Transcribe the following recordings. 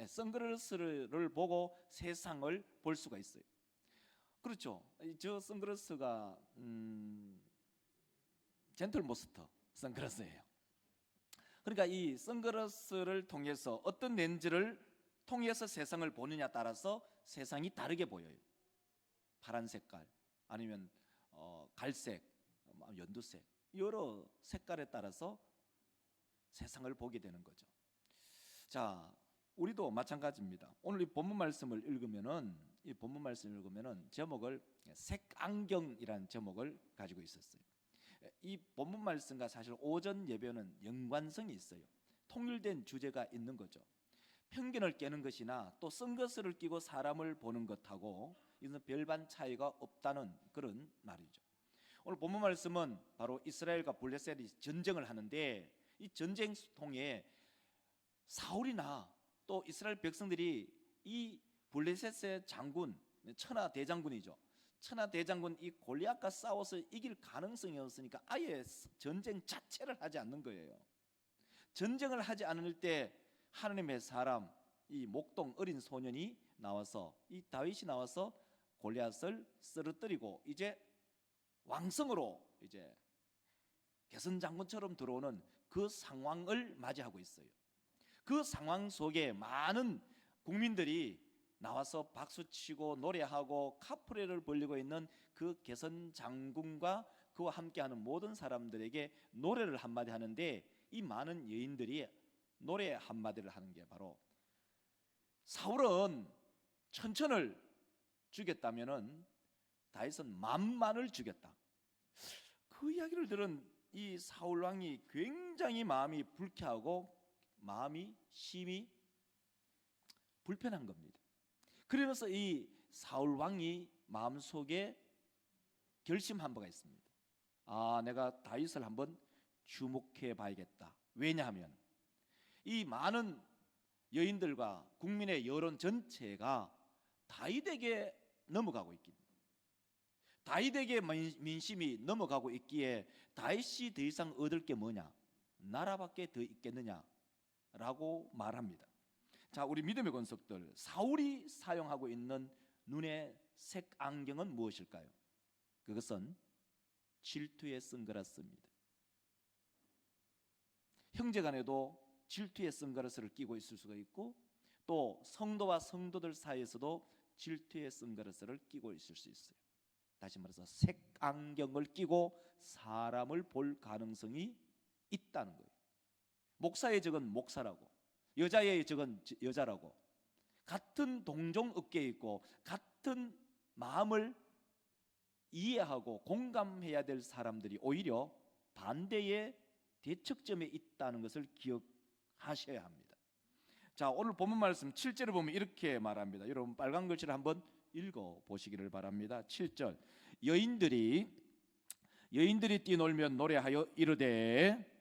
선글라스를 보고 세상을 볼 수가 있어요. 그렇죠. 저 선글라스가 젠틀모스터 선글라스예요. 그러니까 이 선글라스를 통해서 어떤 렌즈를 통해서 세상을 보느냐에 따라서 세상이 다르게 보여요. 파란 색깔 아니면 갈색, 연두색, 여러 색깔에 따라서 세상을 보게 되는 거죠. 자, 우리도 마찬가지입니다. 오늘 이 본문 말씀을 읽으면은 제목을 색안경이라는 제목을 가지고 있었어요. 이 본문 말씀과 사실 오전 예배는 연관성이 있어요. 통일된 주제가 있는 거죠. 편견을 깨는 것이나 또 선글라스를 끼고 사람을 보는 것하고 이것은 별반 차이가 없다는 그런 말이죠. 오늘 본문 말씀은 바로 이스라엘과 블레셋이 전쟁을 하는데 이 전쟁 통해 사울이나 또 이스라엘 백성들이 이 블레셋의 장군, 천하 대장군이죠. 천하 대장군 이 골리앗과 싸워서 이길 가능성이 없으니까 아예 전쟁 자체를 하지 않는 거예요. 전쟁을 하지 않을 때 하나님의 사람 이 목동 어린 소년이 나와서 이 다윗이 나와서 골리앗을 쓰러뜨리고 이제 왕성으로 이제 개선 장군처럼 들어오는 그 상황을 맞이하고 있어요. 그 상황 속에 많은 국민들이 나와서 박수치고 노래하고 카프레를 벌리고 있는 그 개선 장군과 그와 함께하는 모든 사람들에게 노래를 한마디 하는데 이 많은 여인들이 노래 한마디를 하는 게 바로 사울은 천천을 죽였다면은 다윗은 만만을 죽였다. 그 이야기를 들은 이 사울 왕이 굉장히 마음이 불쾌하고 마음이 심히 불편한 겁니다. 그러면서 이 사울 왕이 마음속에 결심한 바가 있습니다. 내가 다윗을 한번 주목해 봐야겠다. 왜냐하면 이 많은 여인들과 국민의 여론 전체가 다윗에게 넘어가고 있기, 다윗에게 민심이 넘어가고 있기에 다윗이 더 이상 얻을 게 뭐냐? 나라밖에 더 있겠느냐라고 말합니다. 자, 우리 믿음의 권속들, 사울이 사용하고 있는 눈의 색안경은 무엇일까요? 그것은 질투의 선글라스입니다. 형제간에도 질투의 선글라스를 끼고 있을 수가 있고 또 성도와 성도들 사이에서도 질투의 선글라스를 끼고 있을 수 있어요. 다시 말해서 색안경을 끼고 사람을 볼 가능성이 있다는 거예요. 목사의 적은 목사라고, 여자의 적은 여자라고, 같은 동종 업계에 있고 같은 마음을 이해하고 공감해야 될 사람들이 오히려 반대의 대척점에 있다는 것을 기억하셔야 합니다. 자, 오늘 본문 말씀 7절을 보면 이렇게 말합니다. 여러분 빨간 글씨를 한번 읽어 보시기를 바랍니다. 7절, 여인들이 뛰놀면 노래하여 이르되,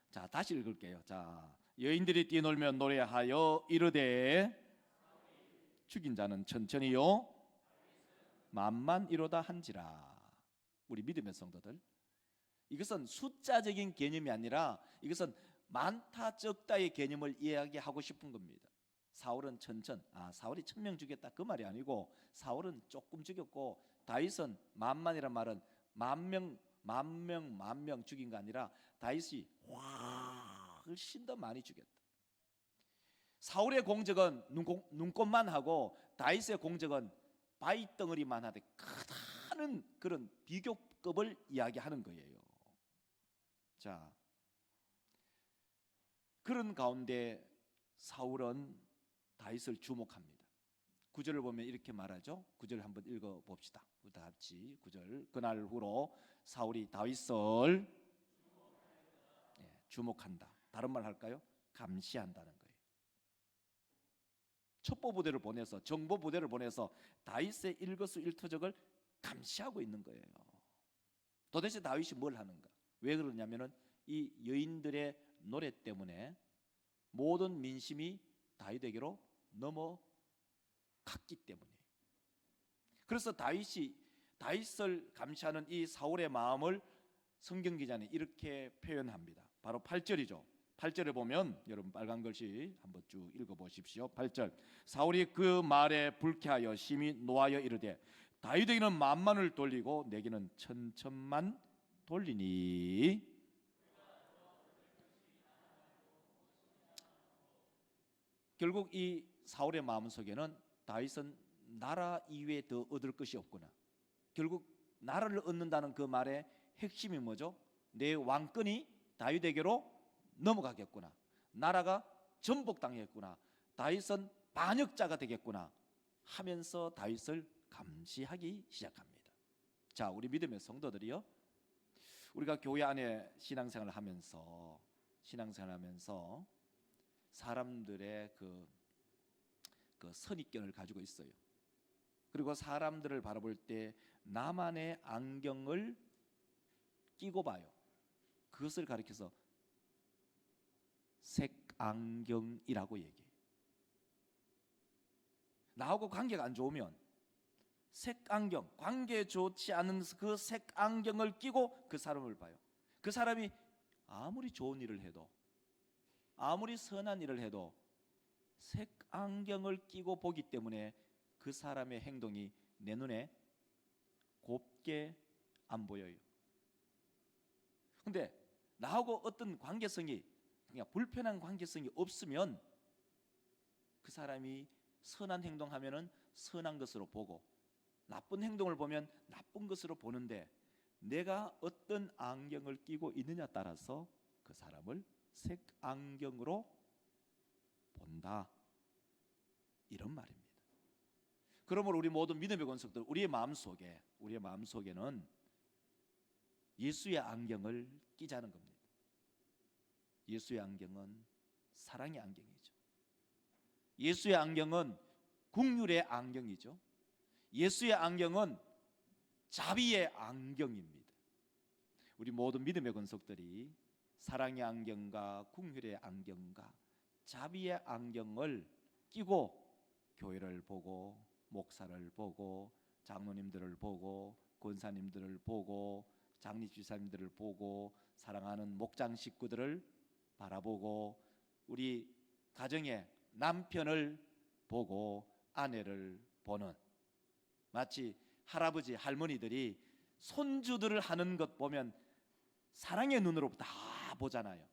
자 다시 읽을게요. 자, 여인들이 뛰놀면 노래하여 이르되 죽인 자는 천천히요 만만이로다 한지라. 우리 믿음의 성도들, 이것은 숫자적인 개념이 아니라 이것은 많다 적다의 개념을 이야기하고 싶은 겁니다. 사울은 사울이 1000명 죽였다 그 말이 아니고 사울은 조금 죽였고 다윗은 만만이란 말은 만 명 죽인 거 아니라 다윗이 훨씬 더 많이 죽였다. 사울의 공적은 눈꽃만 하고 다윗의 공적은 바위덩어리만 하되 크다는 그런 비교급을 이야기하는 거예요. 자, 그런 가운데 사울은 다윗을 주목합니다. 9절을 보면 이렇게 말하죠. 9절 한번 읽어 봅시다. 다 같이 9절. 그날 후로 사울이 다윗을 주목한다. 다른 말 할까요? 감시한다는 거예요. 첩보 부대를 보내서, 정보 부대를 보내서 다윗의 일거수일투족을 감시하고 있는 거예요. 도대체 다윗이 뭘 하는가? 왜 그러냐면은 이 여인들의 노래 때문에 모든 민심이 다윗에게로 넘어갔기 때문에. 그래서 다윗을 감시하는 이 사울의 마음을 성경 기자는 이렇게 표현합니다. 바로 8절이죠. 8절에 보면 여러분 빨간 글씨 한번 쭉 읽어보십시오. 8절 사울이 그 말에 불쾌하여 심히 노하여 이르되 다윗에게는 만만을 돌리고 내게는 천천만 돌리니. 결국 이 사울의 마음속에는 다윗은 나라 이외에 더 얻을 것이 없구나. 결국 나라를 얻는다는 그 말의 핵심이 뭐죠? 내 왕권이 다윗에게로 넘어가겠구나. 나라가 전복당했구나. 다윗은 반역자가 되겠구나 하면서 다윗을 감시하기 시작합니다. 자, 우리 믿음의 성도들이요, 우리가 교회 안에 신앙생활을 하면서 사람들의 그 선입견을 가지고 있어요. 그리고 사람들을 바라볼 때 나만의 안경을 끼고 봐요. 그것을 가리켜서 색안경이라고 얘기해요. 나하고 관계가 안 좋으면 색안경, 관계 좋지 않은 그 색안경을 끼고 그 사람을 봐요. 그 사람이 아무리 좋은 일을 해도, 아무리 선한 일을 해도 색안경을 끼고 보기 때문에 그 사람의 행동이 내 눈에 곱게 안 보여요. 근데 나하고 어떤 관계성이, 그냥 불편한 관계성이 없으면 그 사람이 선한 행동하면은 선한 것으로 보고 나쁜 행동을 보면 나쁜 것으로 보는데, 내가 어떤 안경을 끼고 있느냐 따라서 그 사람을 색안경으로 본다, 이런 말입니다. 그러므로 우리 모든 믿음의 권속들, 우리의 마음속에는 예수의 안경을 끼자는 겁니다. 예수의 안경은 사랑의 안경이죠. 예수의 안경은 긍휼의 안경이죠. 예수의 안경은 자비의 안경입니다. 우리 모든 믿음의 권속들이 사랑의 안경과 긍휼의 안경과 자비의 안경을 끼고 교회를 보고, 목사를 보고, 장로님들을 보고, 권사님들을 보고, 장로지사님들을 보고, 사랑하는 목장 식구들을 바라보고, 우리 가정의 남편을 보고 아내를 보는, 마치 할아버지 할머니들이 손주들을 하는 것 보면 사랑의 눈으로 다 보잖아요.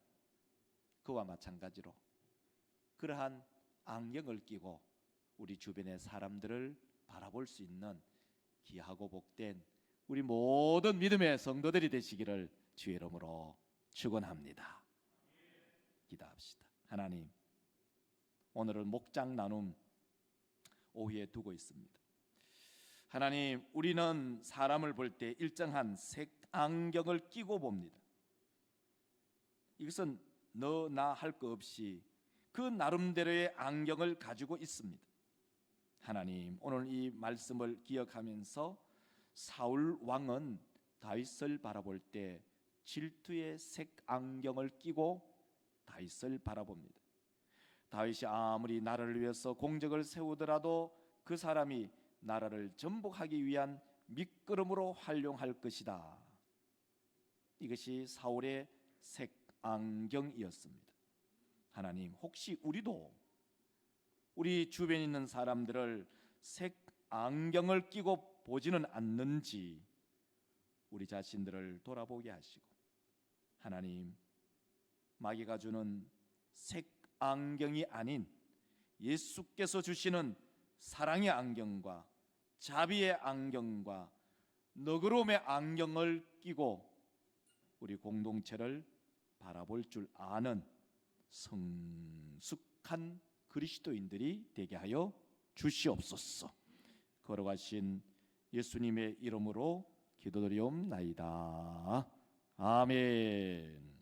그와 마찬가지로 그러한 안경을 끼고 우리 주변의 사람들을 바라볼 수 있는 귀하고 복된 우리 모든 믿음의 성도들이 되시기를 주의 이름으로 축원합니다. 기도합시다. 하나님, 오늘은 목장 나눔 오후에 두고 있습니다. 하나님, 우리는 사람을 볼 때 일정한 색안경을 끼고 봅니다. 이것은 너 나 할 거 없이 그 나름대로의 안경을 가지고 있습니다. 하나님, 오늘 이 말씀을 기억하면서 사울 왕은 다윗을 바라볼 때 질투의 색안경을 끼고 다윗을 바라봅니다. 다윗이 아무리 나라를 위해서 공적을 세우더라도 그 사람이 나라를 전복하기 위한 밑거름으로 활용할 것이다. 이것이 사울의 색안경이었습니다. 하나님, 혹시 우리도 우리 주변에 있는 사람들을 색안경을 끼고 보지는 않는지 우리 자신들을 돌아보게 하시고, 하나님, 마귀가 주는 색안경이 아닌 예수께서 주시는 사랑의 안경과 자비의 안경과 너그러움의 안경을 끼고 우리 공동체를 바라볼 줄 아는 성숙한 그리스도인들이 되게 하여 주시옵소서. 걸어가신 예수님의 이름으로 기도드리옵나이다. 아멘.